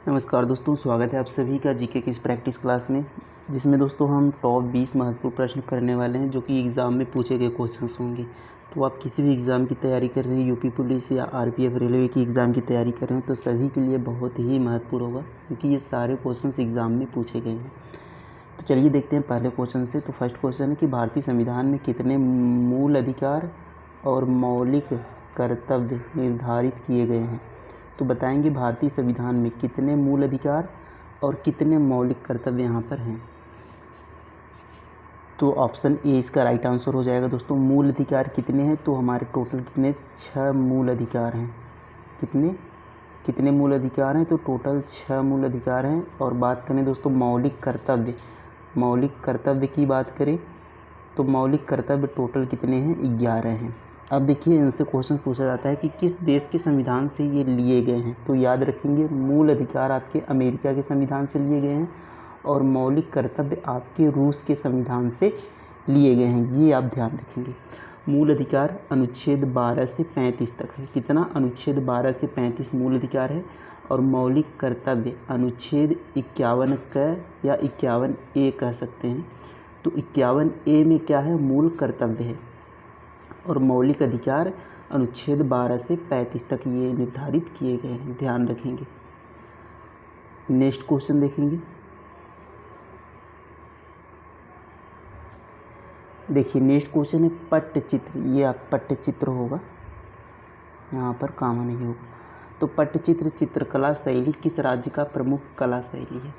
नमस्कार दोस्तों, स्वागत है आप सभी का जीके की इस प्रैक्टिस क्लास में, जिसमें दोस्तों हम टॉप 20 महत्वपूर्ण प्रश्न करने वाले हैं जो कि एग्ज़ाम में पूछे गए क्वेश्चंस होंगे। तो आप किसी भी एग्ज़ाम की तैयारी कर रहे हैं, यूपी पुलिस या आरपीएफ रेलवे की एग्ज़ाम की तैयारी कर रहे हैं, तो सभी के लिए बहुत ही महत्वपूर्ण होगा क्योंकि ये सारे क्वेश्चंस एग्ज़ाम में पूछे गए हैं। तो चलिए देखते हैं पहले क्वेश्चन से। तो फर्स्ट क्वेश्चन है कि भारतीय संविधान में कितने मूल अधिकार और मौलिक कर्तव्य निर्धारित किए गए हैं। तो बताएंगे भारतीय संविधान में कितने मूल अधिकार और कितने मौलिक कर्तव्य यहाँ पर हैं। तो ऑप्शन ए इसका राइट आंसर हो जाएगा दोस्तों। मूल अधिकार कितने हैं, तो हमारे टोटल कितने 6 मूल अधिकार हैं। कितने मूल अधिकार हैं, तो टोटल 6 मूल अधिकार हैं। और बात करें दोस्तों मौलिक कर्तव्य की बात करें तो मौलिक कर्तव्य टोटल कितने हैं, 11 हैं। अब देखिए इनसे क्वेश्चन पूछा जाता है कि किस देश के संविधान से ये लिए गए हैं। तो याद रखेंगे मूल अधिकार आपके अमेरिका के संविधान से लिए गए हैं और मौलिक कर्तव्य आपके रूस के संविधान से लिए गए हैं, ये आप ध्यान रखेंगे। मूल अधिकार अनुच्छेद 12 से 35 तक है। कितना, अनुच्छेद 12 से 35 मूल अधिकार है। और मौलिक कर्तव्य अनुच्छेद 51 क या 51A कह सकते हैं। तो 51A में क्या है, मूल कर्तव्य है। और मौलिक अधिकार अनुच्छेद 12 से 35 तक ये निर्धारित किए गए हैं, ध्यान रखेंगे। नेक्स्ट क्वेश्चन देखेंगे। देखिए नेक्स्ट क्वेश्चन है पट्टचित्र। ये आप पट्टचित्र होगा, यहाँ पर कामा नहीं होगा। तो पट्टचित्र चित्रकला शैली किस राज्य का प्रमुख कला शैली है।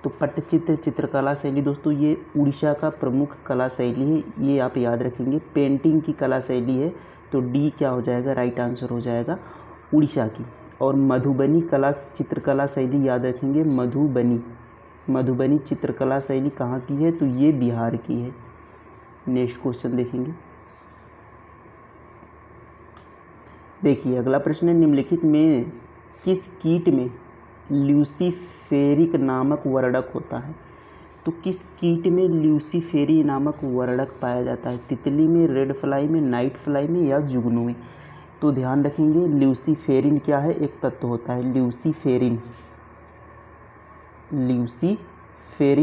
तो पट्टचित्र चित्रकला शैली दोस्तों ये उड़ीसा का प्रमुख कला शैली है, ये आप याद रखेंगे। पेंटिंग की कला शैली है, तो डी क्या हो जाएगा, राइट आंसर हो जाएगा उड़ीसा की। और मधुबनी चित्रकला शैली याद रखेंगे, मधुबनी चित्रकला शैली कहाँ की है, तो ये बिहार की है। नेक्स्ट क्वेश्चन देखेंगे। देखिए अगला प्रश्न है, निम्नलिखित में किस कीट में ल्यूसीफेरिक नामक वर्णक होता है। तो किस कीट में ल्यूसीफेरी नामक वर्णक पाया जाता है। तितली में, रेड फ्लाई में, नाइट फ्लाई में या जुगनू में। तो ध्यान रखेंगे ल्यूसीफेरिन क्या है, एक तत्व होता है ल्यूसीफेरिन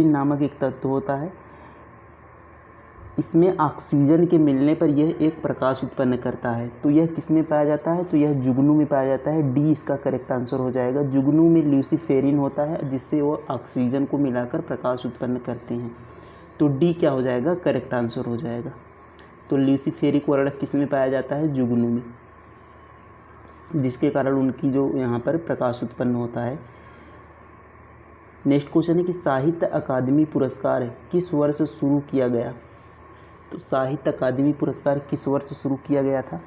नामक एक तत्व होता है। इसमें ऑक्सीजन के मिलने पर यह एक प्रकाश उत्पन्न करता है। तो यह किस में पाया जाता है, तो यह जुगनू में पाया जाता है। डी इसका करेक्ट आंसर हो जाएगा। जुगनू में ल्यूसीफेरिन होता है जिससे वो ऑक्सीजन को मिलाकर प्रकाश उत्पन्न करते हैं। तो डी क्या हो जाएगा, करेक्ट आंसर हो जाएगा। तो ल्यूसीफेरिक वर्णक किस में पाया जाता है, जुगनू में, जिसके कारण उनकी जो यहाँ पर प्रकाश उत्पन्न होता है। नेक्स्ट क्वेश्चन है कि साहित्य अकादमी पुरस्कार किस वर्ष शुरू किया गया। तो साहित्य अकादमी पुरस्कार किस वर्ष शुरू किया गया था।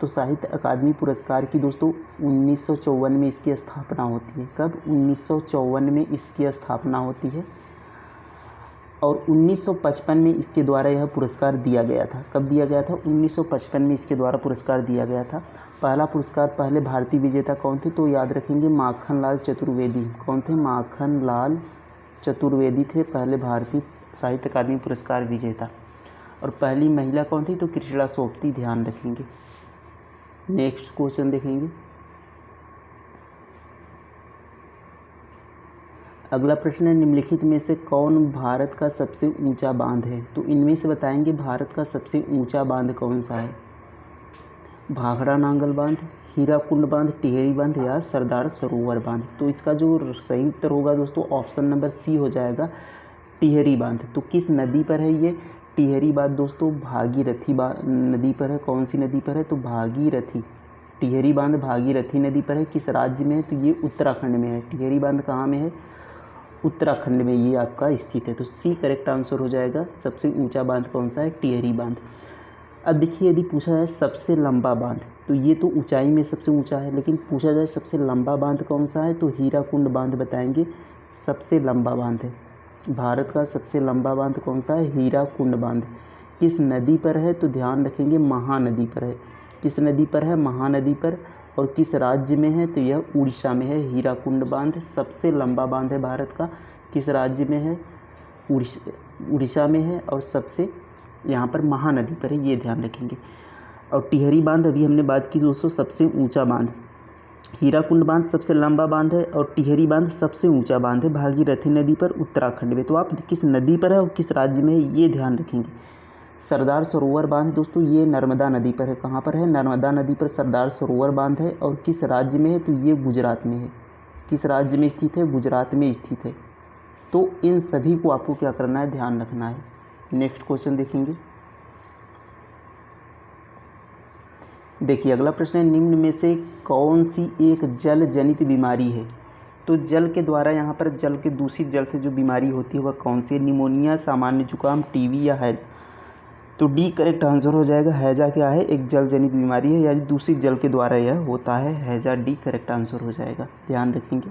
तो साहित्य अकादमी पुरस्कार की दोस्तों 1954 में इसकी स्थापना होती है। कब, 1954 में इसकी स्थापना होती है। और 1955 में इसके द्वारा यह पुरस्कार दिया गया था। कब दिया गया था, 1955 में इसके द्वारा पुरस्कार दिया गया था। पहला पुरस्कार पहले भारतीय विजेता कौन थे, तो याद रखेंगे माखनलाल चतुर्वेदी। कौन थे, माखनलाल चतुर्वेदी थे पहले भारतीय साहित्य अकादमी पुरस्कार विजेता। और पहली महिला कौन थी, तो कृष्णा सोपती, ध्यान रखेंगे। नेक्स्ट क्वेश्चन देखेंगे। अगला प्रश्न है, निम्नलिखित में से कौन भारत का सबसे ऊंचा बांध है। तो इनमें से बताएंगे भारत का सबसे ऊंचा बांध कौन सा है। भाखड़ा नांगल बांध, हीराकुंड बांध, टिहरी बांध या सरदार सरोवर बांध। तो इसका जो सही उत्तर होगा दोस्तों ऑप्शन नंबर सी हो जाएगा, टिहरी बांध। तो किस नदी पर है ये, टिहरी बांध दोस्तों भागीरथी नदी पर है। कौन सी नदी पर है, तो भागीरथी। टिहरी बांध भागीरथी नदी पर है। किस राज्य में है, तो ये उत्तराखंड में है। टिहरी बांध कहाँ में है, उत्तराखंड में ये आपका स्थित है। तो सी करेक्ट आंसर हो जाएगा। सबसे ऊंचा बांध कौन सा है, टिहरी बांध। अब देखिए यदि पूछा जाए सबसे लंबा बांध, तो ये तो ऊंचाई में सबसे ऊंचा है, लेकिन पूछा जाए सबसे लंबा बांध कौन सा है, तो हीराकुंड बांध बताएंगे सबसे लंबा बांध है। भारत का सबसे लंबा बांध कौन सा है, हीराकुंड बांध। किस नदी पर है, तो ध्यान रखेंगे महानदी पर है। किस नदी पर है, महानदी पर। और किस राज्य में है, तो यह उड़ीसा में है। हीराकुंड बांध सबसे लंबा बांध है भारत का। किस राज्य में है, उड़ीसा में है। और सबसे यहाँ पर महानदी पर है, ये ध्यान रखेंगे। और टिहरी बांध अभी हमने बात की दोस्तों सबसे ऊंचा बांध। हीराकुंड बांध सबसे लंबा बांध है और टिहरी बांध सबसे ऊंचा बांध है भागीरथी नदी पर उत्तराखंड में। तो आप किस नदी पर है और किस राज्य में है ये ध्यान रखेंगे। सरदार सरोवर बांध दोस्तों ये नर्मदा नदी पर है। कहाँ पर है? नर्मदा नदी पर सरदार सरोवर बांध है। और किस राज्य में है? तो ये गुजरात में है। किस राज्य में स्थित है? गुजरात में स्थित है। तो इन सभी को आपको क्या करना है? ध्यान रखना है। नेक्स्ट क्वेश्चन देखेंगे। देखिए अगला प्रश्न है, निम्न में से कौन सी एक जल जनित बीमारी है? तो जल के द्वारा यहाँ पर जल के दूषित जल से जो बीमारी होती है वह कौन सी है? निमोनिया, सामान्य जुकाम, टीबी या हैजा? तो डी करेक्ट आंसर हो जाएगा। हैजा क्या है? एक जल जनित बीमारी है, यानी दूषित जल के द्वारा यह होता है। हैजा डी करेक्ट आंसर हो जाएगा, ध्यान रखेंगे।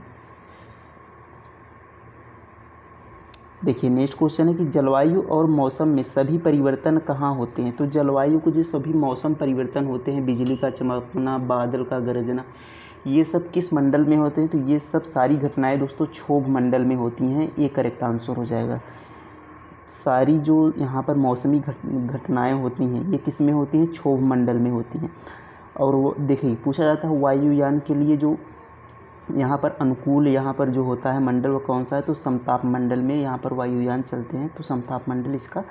देखिए नेक्स्ट क्वेश्चन है कि जलवायु और मौसम में सभी परिवर्तन कहाँ होते हैं? तो जलवायु को जो सभी मौसम परिवर्तन होते हैं, बिजली का चमकना, बादल का गरजना, ये सब किस मंडल में होते हैं? तो ये सब सारी घटनाएं दोस्तों क्षोभ मंडल में होती हैं। ये करेक्ट आंसर हो जाएगा। सारी जो यहाँ पर मौसमी घटनाएं होती हैं ये किस में होती हैं? क्षोभ मंडल में होती हैं। और वो देखिए पूछा जाता है वायुयान के लिए जो यहाँ पर अनुकूल यहाँ पर जो होता है मंडल वो कौन सा है? तो समताप मंडल में यहाँ पर वायुयान चलते हैं। तो समताप मंडल इसका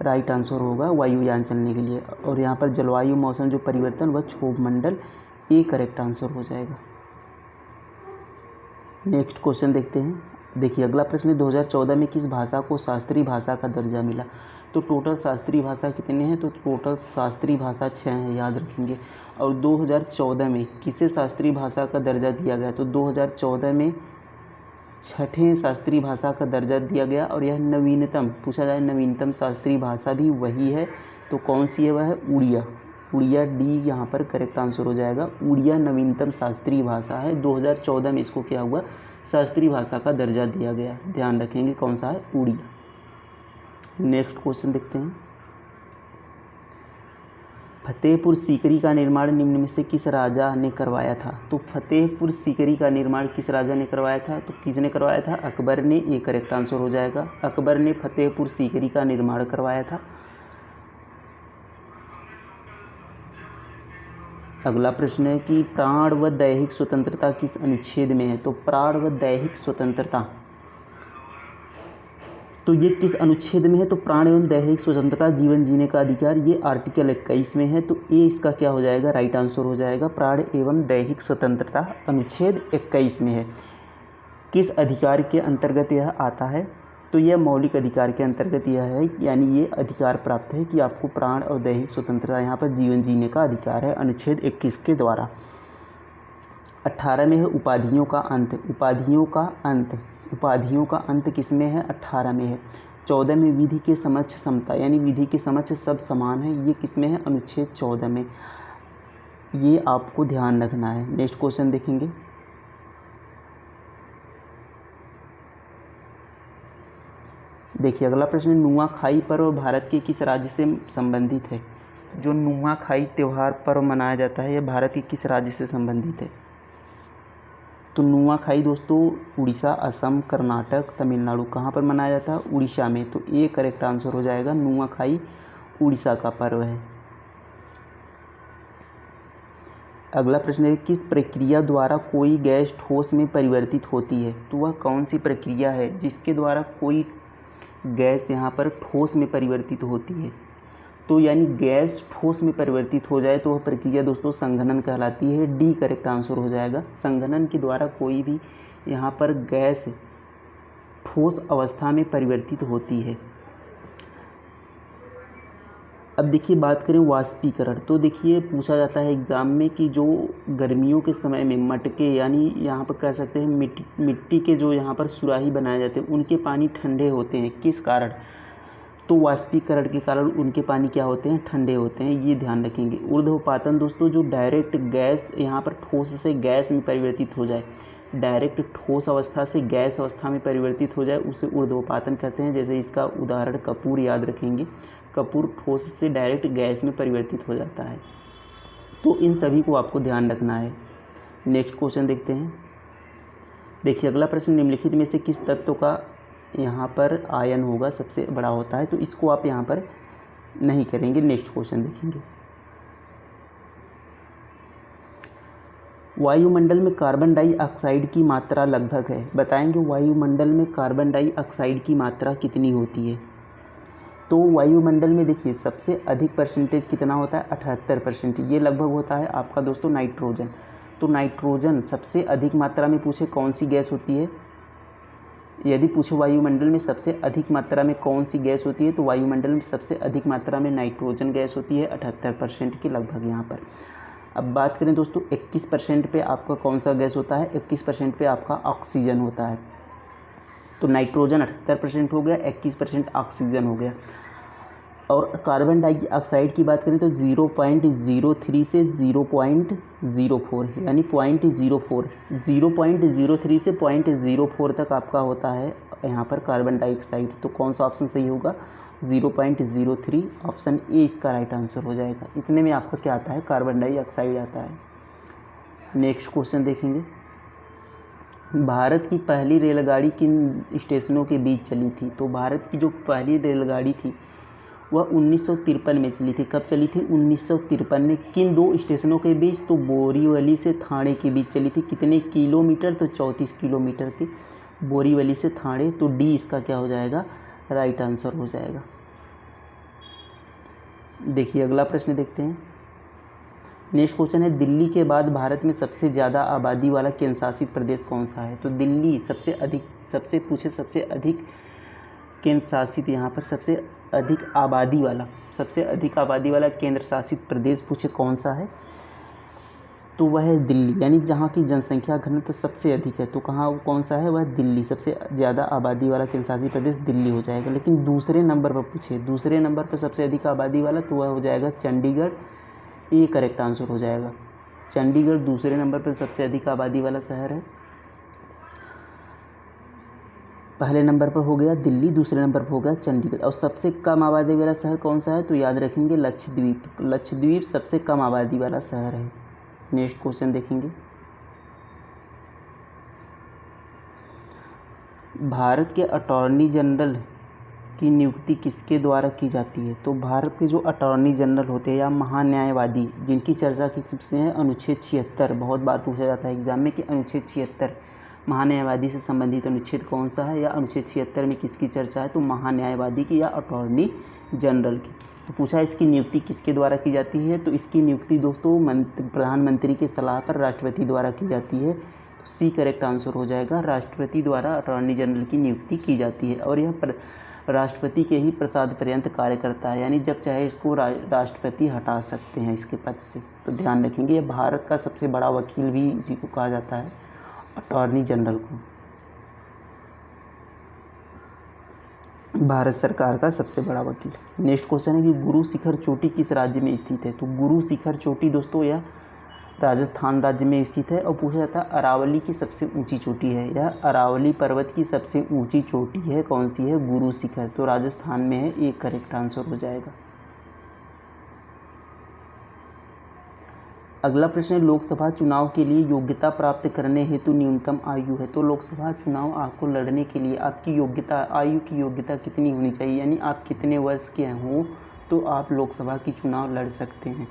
राइट आंसर होगा वायुयान चलने के लिए। और यहाँ पर जलवायु मौसम जो परिवर्तन वह क्षोभ मंडल, ये करेक्ट आंसर हो जाएगा। नेक्स्ट क्वेश्चन देखते हैं। देखिए अगला प्रश्न है, 2014 में किस भाषा को शास्त्रीय भाषा का दर्जा मिला? तो टोटल शास्त्रीय भाषा कितने हैं? तो टोटल शास्त्रीय भाषा 6 हैं, याद रखेंगे। और 2014 में किसे शास्त्रीय भाषा का दर्जा दिया गया? तो 2014 में 6ठे शास्त्रीय भाषा का दर्जा दिया गया। और यह नवीनतम, पूछा जाए नवीनतम शास्त्रीय भाषा भी वही है। तो कौन सी है? वह है उड़िया। उड़िया डी यहाँ पर करेक्ट आंसर हो जाएगा। उड़िया नवीनतम शास्त्रीय भाषा है। 2014 में इसको क्या हुआ? शास्त्रीय भाषा का दर्जा दिया गया, ध्यान रखेंगे कौन सा है? उड़िया। नेक्स्ट क्वेश्चन देखते हैं। फतेहपुर सीकरी का निर्माण निम्न में से किस राजा ने करवाया था? तो फतेहपुर सीकरी का निर्माण किस राजा ने करवाया था? तो किसने करवाया था? अकबर ने। ये करेक्ट आंसर हो जाएगा। अकबर ने फतेहपुर सीकरी का निर्माण करवाया था। अगला प्रश्न है कि प्राण व दैहिक स्वतंत्रता किस अनुच्छेद में है? तो प्राण व दैहिक स्वतंत्रता, तो ये किस अनुच्छेद में है? तो प्राण एवं दैहिक स्वतंत्रता, जीवन जीने का अधिकार, ये आर्टिकल 21 में है। तो ये इसका क्या हो जाएगा? राइट आंसर हो जाएगा। प्राण एवं दैहिक स्वतंत्रता अनुच्छेद 21 में है। किस अधिकार के अंतर्गत यह आता है? तो यह मौलिक अधिकार के अंतर्गत यह है, यानी ये अधिकार प्राप्त है कि आपको प्राण और दैहिक स्वतंत्रता, यहाँ पर जीवन जीने का अधिकार है अनुच्छेद 21 के द्वारा। 18 में है उपाधियों का अंत। उपाधियों का अंत, उपाधियों का अंत किस में है? 18 में है। 14 में विधि के समक्ष समता, यानी विधि के समक्ष सब समान है, ये किस में है? अनुच्छेद 14 में। ये आपको ध्यान रखना है। नेक्स्ट क्वेश्चन देखेंगे। देखिए अगला प्रश्न, नुआखाई पर्व भारत के किस राज्य से संबंधित है? जो नुआखाई त्यौहार पर्व मनाया जाता है यह भारत के किस राज्य से संबंधित है? तो नुआखाई दोस्तों उड़ीसा, असम, कर्नाटक, तमिलनाडु, कहाँ पर मनाया जाता है? उड़ीसा में। तो ये करेक्ट आंसर हो जाएगा। नुआखाई उड़ीसा का पर्व है। अगला प्रश्न है, किस प्रक्रिया द्वारा कोई गैस ठोस में परिवर्तित होती है? तो वह कौन सी प्रक्रिया है जिसके द्वारा कोई गैस यहाँ पर ठोस में परिवर्तित होती है? तो यानी गैस ठोस में परिवर्तित हो जाए तो वह प्रक्रिया दोस्तों संघनन कहलाती है। डी करेक्ट आंसर हो जाएगा। संघनन के द्वारा कोई भी यहाँ पर गैस ठोस अवस्था में परिवर्तित होती है। अब देखिए बात करें वाष्पीकरण। तो देखिए पूछा जाता है एग्ज़ाम में कि जो गर्मियों के समय में मटके, यानी यहाँ पर कह सकते हैं मिट्टी के जो यहाँ पर सुराही बनाए जाते हैं उनके पानी ठंडे होते हैं, किस कारण? तो वाष्पीकरण के कारण उनके पानी क्या होते हैं? ठंडे होते हैं, ये ध्यान रखेंगे। ऊर्ध्वपातन दोस्तों जो डायरेक्ट गैस यहाँ पर ठोस से गैस में परिवर्तित हो जाए, डायरेक्ट ठोस अवस्था से गैस अवस्था में परिवर्तित हो जाए उसे ऊर्ध्वपातन कहते हैं। जैसे इसका उदाहरण कपूर याद रखेंगे। कपूर ठोस से डायरेक्ट गैस में परिवर्तित हो जाता है। तो इन सभी को आपको ध्यान रखना है। नेक्स्ट क्वेश्चन देखते हैं। देखिए अगला प्रश्न, निम्नलिखित में से किस तत्व का यहाँ पर आयन होगा सबसे बड़ा होता है? तो इसको आप यहाँ पर नहीं करेंगे। नेक्स्ट क्वेश्चन देखेंगे। वायुमंडल में कार्बन डाइऑक्साइड की मात्रा लगभग है, बताएंगे वायुमंडल में कार्बन डाइऑक्साइड की मात्रा कितनी होती है। तो वायुमंडल में देखिए सबसे अधिक परसेंटेज कितना होता है, 78%। ये लगभग होता है आपका दोस्तों नाइट्रोजन। तो नाइट्रोजन सबसे अधिक मात्रा में पूछे कौन सी गैस होती है, यदि पूछे वायुमंडल में सबसे अधिक मात्रा में कौन सी गैस होती है, तो वायुमंडल में सबसे अधिक मात्रा में नाइट्रोजन गैस होती है 78% के लगभग यहाँ पर। अब बात करें दोस्तों 21% पे आपका कौन सा गैस होता है, 21% पे आपका ऑक्सीजन होता है। तो नाइट्रोजन 78% हो गया, 21% ऑक्सीजन हो गया। और कार्बन डाइऑक्साइड की बात करें तो 0.03 से 0.04 यानी 0.04, 0.03 से 0.04 तक आपका होता है यहाँ पर कार्बन डाइऑक्साइड। तो कौन सा ऑप्शन सही होगा, 0.03, ऑप्शन ए इसका राइट आंसर हो जाएगा। इतने में आपका क्या आता है, कार्बन डाइऑक्साइड आता है। नेक्स्ट क्वेश्चन देखेंगे, भारत की पहली रेलगाड़ी किन स्टेशनों के बीच चली थी। तो भारत की जो पहली रेलगाड़ी थी वह 1953 में चली थी। कब चली थी, 1953 में। किन दो स्टेशनों के बीच, तो बोरीवली से थाने के बीच चली थी। कितने किलोमीटर, तो 34 किलोमीटर के, बोरीवली से थाने। तो डी इसका क्या हो जाएगा, राइट आंसर हो जाएगा। देखिए अगला प्रश्न देखते हैं। नेक्स्ट क्वेश्चन है, दिल्ली के बाद भारत में सबसे ज़्यादा आबादी वाला केंद्र शासित प्रदेश कौन सा है। तो दिल्ली सबसे अधिक केंद्र शासित, यहाँ पर सबसे अधिक आबादी वाला केंद्र शासित प्रदेश पूछे कौन सा है, तो वह है दिल्ली। यानी जहाँ की जनसंख्या घनत्व तो सबसे अधिक है, तो कौन सा है, वह दिल्ली। सबसे ज़्यादा आबादी वाला केंद्र शासित प्रदेश दिल्ली हो जाएगा। लेकिन दूसरे नंबर पर पूछे, दूसरे नंबर पर सबसे अधिक आबादी वाला, तो वह हो जाएगा चंडीगढ़। ये करेक्ट आंसर हो जाएगा। चंडीगढ़ दूसरे नंबर पर सबसे अधिक आबादी वाला शहर है। पहले नंबर पर हो गया दिल्ली, दूसरे नंबर पर हो गया चंडीगढ़। और सबसे कम आबादी वाला शहर कौन सा है, तो याद रखेंगे लक्षद्वीप। लक्षद्वीप सबसे कम आबादी वाला शहर है। नेक्स्ट क्वेश्चन देखेंगे, भारत के अटॉर्नी जनरल की नियुक्ति किसके द्वारा की जाती है। तो भारत के जो अटॉर्नी जनरल होते हैं या महान्यायवादी, जिनकी चर्चा किसमें है, अनुच्छेद 76। बहुत बार पूछा जाता है एग्जाम में कि अनुच्छेद 76 महान्यायवादी से संबंधित अनुच्छेद कौन सा है, या अनुच्छेद 76 में किसकी चर्चा है, तो महान्यायवादी की या अटॉर्नी जनरल की। तो पूछा इसकी नियुक्ति किसके द्वारा की जाती है, तो इसकी नियुक्ति दोस्तों प्रधानमंत्री के सलाह पर राष्ट्रपति द्वारा की जाती है। तो सी करेक्ट आंसर हो जाएगा, राष्ट्रपति द्वारा अटॉर्नी जनरल की नियुक्ति की जाती है। और यह राष्ट्रपति के ही प्रसाद पर्यंत कार्य करता है, यानी जब चाहे इसको राष्ट्रपति हटा सकते हैं इसके पद से। तो ध्यान रखेंगे, ये भारत का सबसे बड़ा वकील भी इसी को कहा जाता है, अटॉर्नी जनरल को। भारत सरकार का सबसे बड़ा वकील। नेक्स्ट क्वेश्चन है कि गुरु शिखर चोटी किस राज्य में स्थित है। तो गुरु शिखर चोटी दोस्तों यह राजस्थान राज्य में स्थित है। और पूछा जाता है अरावली की सबसे ऊंची चोटी है, यह अरावली पर्वत की सबसे ऊंची चोटी है, कौन सी है, गुरु शिखर। तो राजस्थान में है, एक करेक्ट आंसर हो जाएगा। अगला प्रश्न है, लोकसभा चुनाव के लिए योग्यता प्राप्त करने हेतु न्यूनतम आयु है। तो लोकसभा चुनाव आपको लड़ने के लिए आपकी योग्यता, आयु की योग्यता कितनी होनी चाहिए, यानी आप कितने वर्ष के हों तो आप लोकसभा की चुनाव लड़ सकते हैं।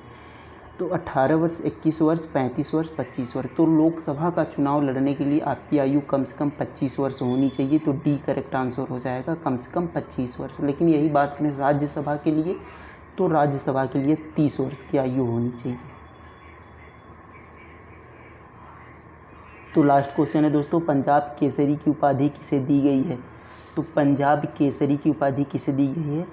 तो 18 वर्ष, 21 वर्ष, 35 वर्ष, 25 वर्ष। तो लोकसभा का चुनाव लड़ने के लिए आपकी आयु कम से कम 25 वर्ष होनी चाहिए। तो डी करेक्ट आंसर हो जाएगा, कम से कम 25 वर्ष। लेकिन यही बात करें राज्यसभा के लिए, तो राज्यसभा के लिए 30 वर्ष की आयु होनी चाहिए। तो लास्ट क्वेश्चन है दोस्तों, पंजाब केसरी की उपाधि किसे दी गई है। तो पंजाब केसरी की उपाधि किसे दी गई है,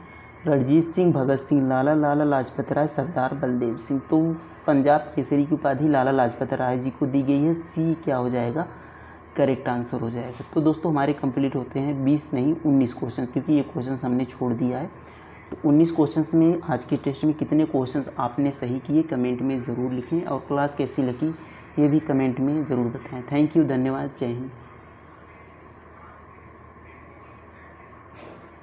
रणजीत सिंह, भगत सिंह, लाला लाजपत राय, सरदार बलदेव सिंह। तो पंजाब केसरी की उपाधि लाला लाजपत राय जी को दी गई है। सी क्या हो जाएगा, करेक्ट आंसर हो जाएगा। तो दोस्तों हमारे कंप्लीट होते हैं 20 नहीं 19 क्वेश्चन, क्योंकि ये क्वेश्चन हमने छोड़ दिया है। तो 19 क्वेश्चन में आज के टेस्ट में कितने क्वेश्चन आपने सही किए कमेंट में ज़रूर लिखें, और क्लास कैसी लगी ये भी कमेंट में ज़रूर बताएं। थैंक यू, धन्यवाद, जय हिंद।